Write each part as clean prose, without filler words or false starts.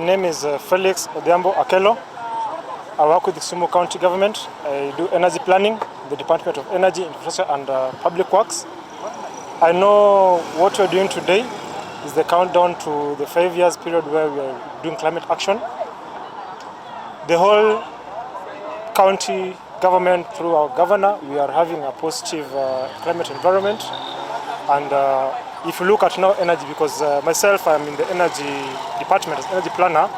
My name is Felix Odhiambo Akelo. I work with the Kisumu County Government. I do energy planning, the Department of Energy, Infrastructure and Public Works. I know what we're doing today is the countdown to the 5 years period where we are doing climate action. The whole county government, through our governor, we are having a positive climate environment. And if you look at now energy, because myself, I'm in the energy department as energy planner,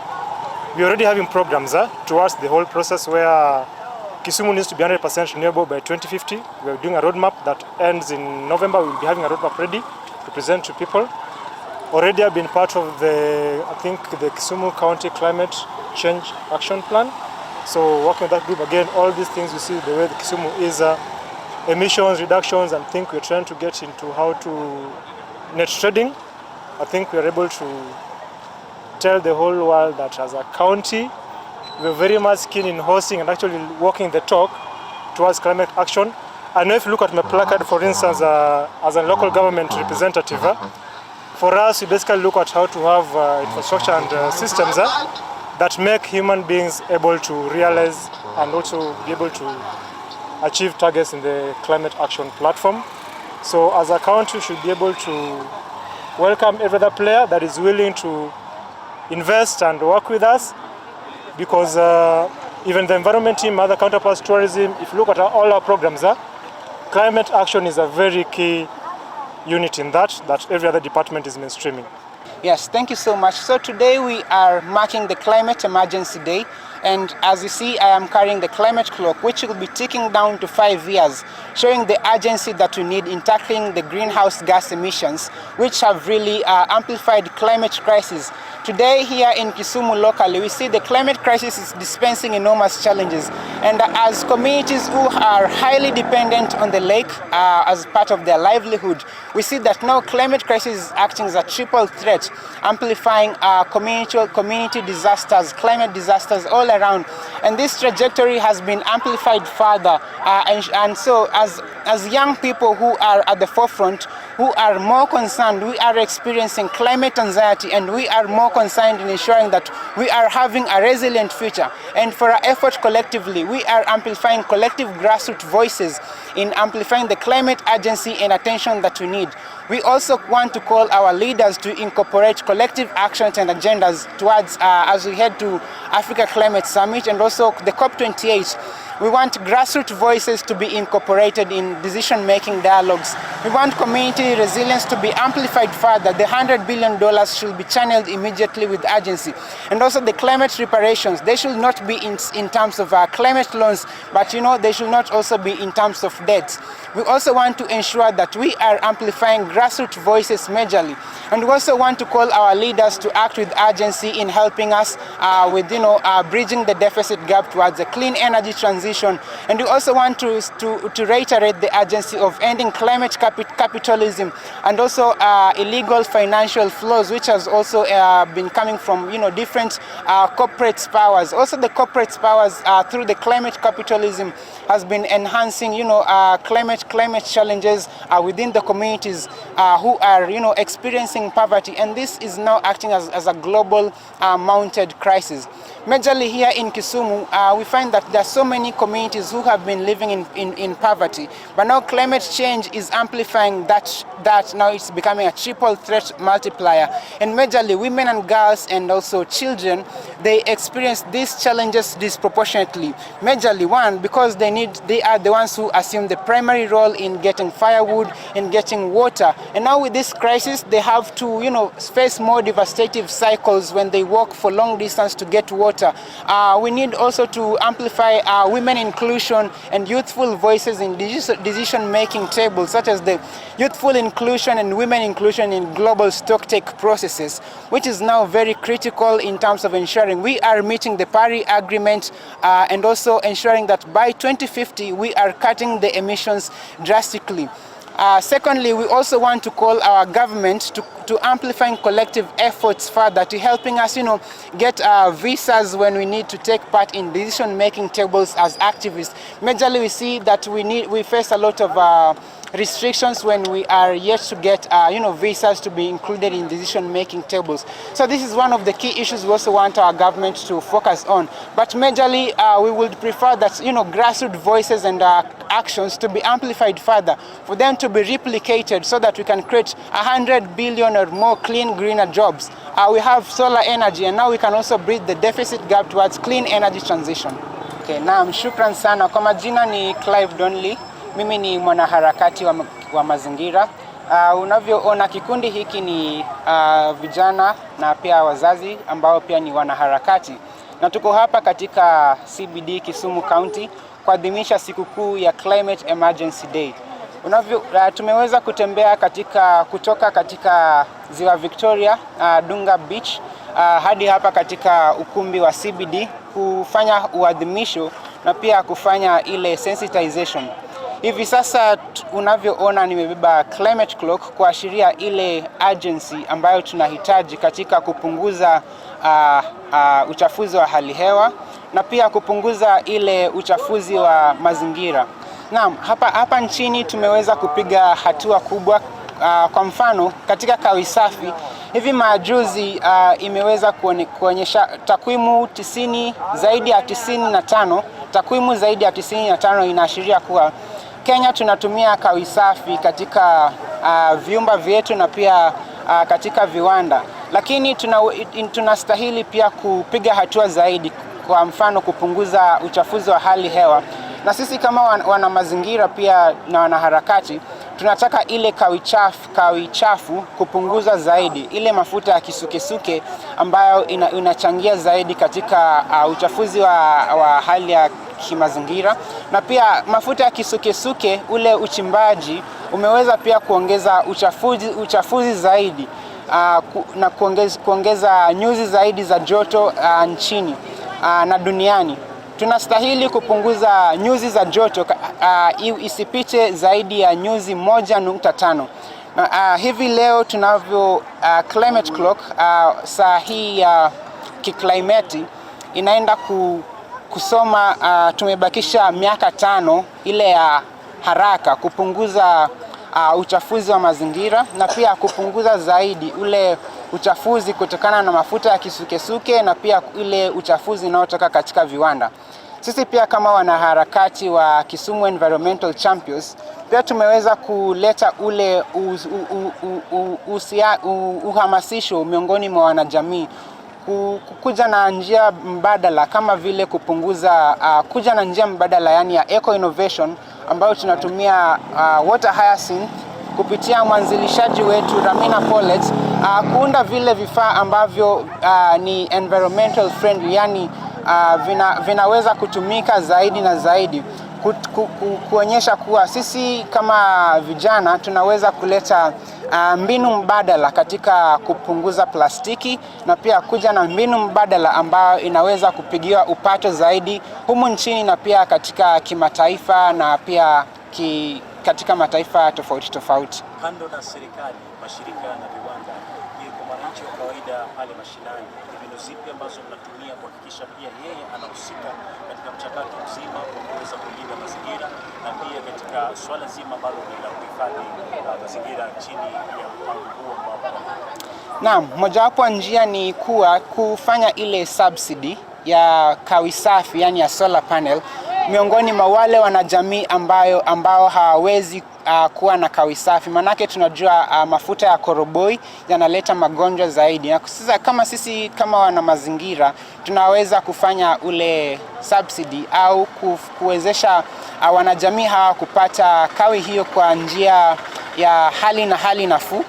we're already having programs towards the whole process where Kisumu needs to be 100% renewable by 2050. We're doing a roadmap that ends in November. We'll be having a roadmap ready to present to people. Already I've been part of the Kisumu County Climate Change Action Plan. So working with that group, again, all these things you see, the way the Kisumu is emissions reductions, and think we're trying to get into how to net trading. I think we're able to tell the whole world that as a county, we're very much keen in hosting and actually walking the talk towards climate action. I know if you look at my placard, for instance, as a local government representative, for us, we basically look at how to have infrastructure and systems that make human beings able to realize and also be able to achieve targets in the climate action platform. So as a country, we should be able to welcome every other player that is willing to invest and work with us, because even the environment team, other counterparts, tourism, if you look at all our programs, climate action is a very key unit in that every other department is mainstreaming. Yes, thank you so much. So today we are marking the Climate Emergency Day, and as you see, I am carrying the climate clock, which will be ticking down to 5 years, showing the urgency that we need in tackling the greenhouse gas emissions, which have really amplified climate crisis. Today here in Kisumu locally, we see the climate crisis is dispensing enormous challenges, and as communities who are highly dependent on the lake as part of their livelihood, we see that now climate crisis is acting as a triple threat, amplifying community disasters, climate disasters all around, and this trajectory has been amplified further. And so as young people who are at the forefront, who are more concerned, we are experiencing climate anxiety, and we are more concerned in ensuring that we are having a resilient future. And for our effort collectively, we are amplifying collective grassroots voices in amplifying the climate urgency and attention that we need. We also want to call our leaders to incorporate collective actions and agendas towards as we head to Africa Climate Summit and also the COP28. We want grassroots voices to be incorporated in decision-making dialogues. We want community resilience to be amplified further. The $100 billion should be channeled immediately with urgency. And also the climate reparations, they should not be in terms of climate loans, but they should not also be in terms of debts. We also want to ensure that we are amplifying grassroots voices majorly. And we also want to call our leaders to act with urgency in helping us with bridging the deficit gap towards a clean energy transition. And we also want to reiterate the urgency of ending climate capitalism and also illegal financial flows, which has also been coming from different corporate powers. Also the corporate powers through the climate capitalism has been enhancing climate challenges within the communities who are experiencing poverty, and this is now acting as a global mounted crisis. Majorly here in Kisumu, we find that there are so many communities who have been living in poverty, but now climate change is amplifying that now it's becoming a triple threat multiplier. And majorly women and girls and also children, they experience these challenges disproportionately. Majorly one, because they are the ones who assume the primary role in getting firewood and getting water. And now with this crisis, they have to face more devastating cycles when they walk for long distance to get water. We need also to amplify women inclusion and youthful voices in decision-making tables, such as the youthful inclusion and women inclusion in global stocktake processes, which is now very critical in terms of ensuring we are meeting the Paris Agreement and also ensuring that by 2050 we are cutting the emissions drastically. Secondly, we also want to call our government to amplifying collective efforts further to helping us, get visas when we need to take part in decision-making tables as activists. Majorly, we see that we face a lot of restrictions when we are yet to get visas to be included in decision-making tables. So this is one of the key issues we also want our government to focus on. But majorly, we would prefer that grassroots voices and actions to be amplified further, for them to be replicated so that we can create 100 billion or more clean, greener jobs. We have solar energy, and now we can also bridge the deficit gap towards clean energy transition. Okay, naam, shukran sana. Kwa majina ni Clive Donley. Mimi ni mwanaharakati wa mazingira. Unavyoona kikundi hiki ni vijana na pia wazazi ambao pia ni wanaharakati. Na tuko hapa katika CBD Kisumu County kuadhimisha sikukuu ya Climate Emergency Day. Tumeweza kutembea kutoka katika Ziwa Victoria, Dunga Beach, hadi hapa katika ukumbi wa CBD kufanya uadhimisho na pia kufanya ile sensitization. Hivi sasa unavyoona nimebeba climate clock kuashiria ile agency ambayo tunahitaji katika kupunguza uchafuzi wa hali hewa na pia kupunguza ile uchafuzi wa mazingira. Naam, hapa nchini tumeweza kupiga hatua kubwa. Kwa mfano katika kawi safi hivi majuzi imeweza kuonyesha takwimu zaidi ya 95. Takwimu zaidi ya 95 inaashiria kuwa Kenya tunatumia kawi safi katika vyumba vyetu na pia katika viwanda, lakini tunastahili pia kupiga hatua zaidi, kwa mfano kupunguza uchafuzi wa hali hewa. Na sisi kama wana mazingira pia na wanaharakati tunataka ile kawi chafu kupunguza zaidi, ile mafuta ya kisukesuke ambayo inachangia zaidi katika uchafuzi wa hali ya kimazingira. Na pia mafuta ya kisukesuke, ule uchimbaji umeweza pia kuongeza uchafuzi zaidi na kuongeza nyuzi zaidi za joto nchini na duniani. Tunastahili kupunguza nyuzi za joto isipite zaidi ya nyuzi 1.5. Hivi leo tunavyo climate clock, saa hii ya kiklimeti inaenda kusoma tumebakisha miaka 5 ile ya haraka kupunguza uchafuzi wa mazingira na pia kupunguza zaidi ule uchafuzi kutokana na mafuta ya kisukesuke na pia ile uchafuzi unaotoka katika viwanda. Sisi pia kama wanaharakati wa Kisumu Environmental Champions pia tumeweza kuleta ule uhamasisho miongoni mwa wanajamii kuja na njia mbadala kama vile kuja na njia mbadala yani ya eco innovation ambayo tunatumia water hyacinth kupitia mwanzilishaji wetu Ramina Pollet kuunda vile vifaa ambavyo ni environmental friendly, yani vinaweza kutumika zaidi na zaidi kuonyesha kuwa sisi kama vijana tunaweza kuleta mbinu mbadala katika kupunguza plastiki na pia kuja na mbinu mbadala ambayo inaweza kupigiwa upato zaidi humu nchini na pia katika kimataifa na pia katika mataifa tofauti. Kando na serikali, mashirika na viwanda, kwa mwananchi wa kawaida pale mashinani, mbinu zipi ambazo mnatumia kuhakikisha pia yeye anahusika katika mchakato mzima wa kuweza kulinda mazingira na pia katika swala zima ambalo ni la kuhifadhi mazingira chini ya mpango huo ambao? Naam, mojawapo njia ni kufanya ile subsidy ya kawi safi yani ya solar panel miongoni mwa wale wanajamii ambao hawawezi kuwa na kawi safi. Manake tunajua mafuta ya koroboi yanaleta magonjwa zaidi. Sasa kama sisi kama wana mazingira tunaweza kufanya ule subsidy au kuwezesha wanajamii hawa kupata kawi hiyo kwa njia ya hali nafuu.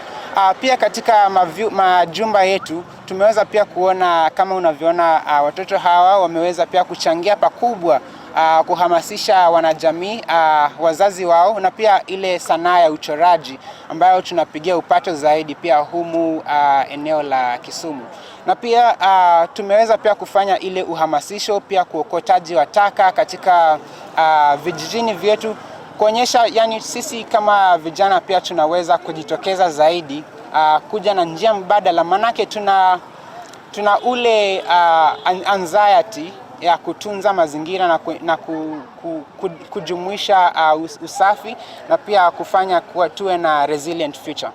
Pia katika majumba yetu tumeweza pia kuona kama unavyoona watoto hawa wameweza pia kuchangia pakubwa kuhamasisha wanajamii, wazazi wao na pia ile sanaa ya uchoraji ambayo tunapigia upato zaidi pia humu eneo la Kisumu. Na pia tumeweza pia kufanya ile uhamasisho pia kuokotaji wa taka katika vijijini vyetu kuonyesha yani sisi kama vijana pia tunaweza kujitokeza zaidi kuja na njia mbadala, manake tuna ule anxiety ya kutunza mazingira na kujumuisha usafi na pia kufanya tuwe na resilient future.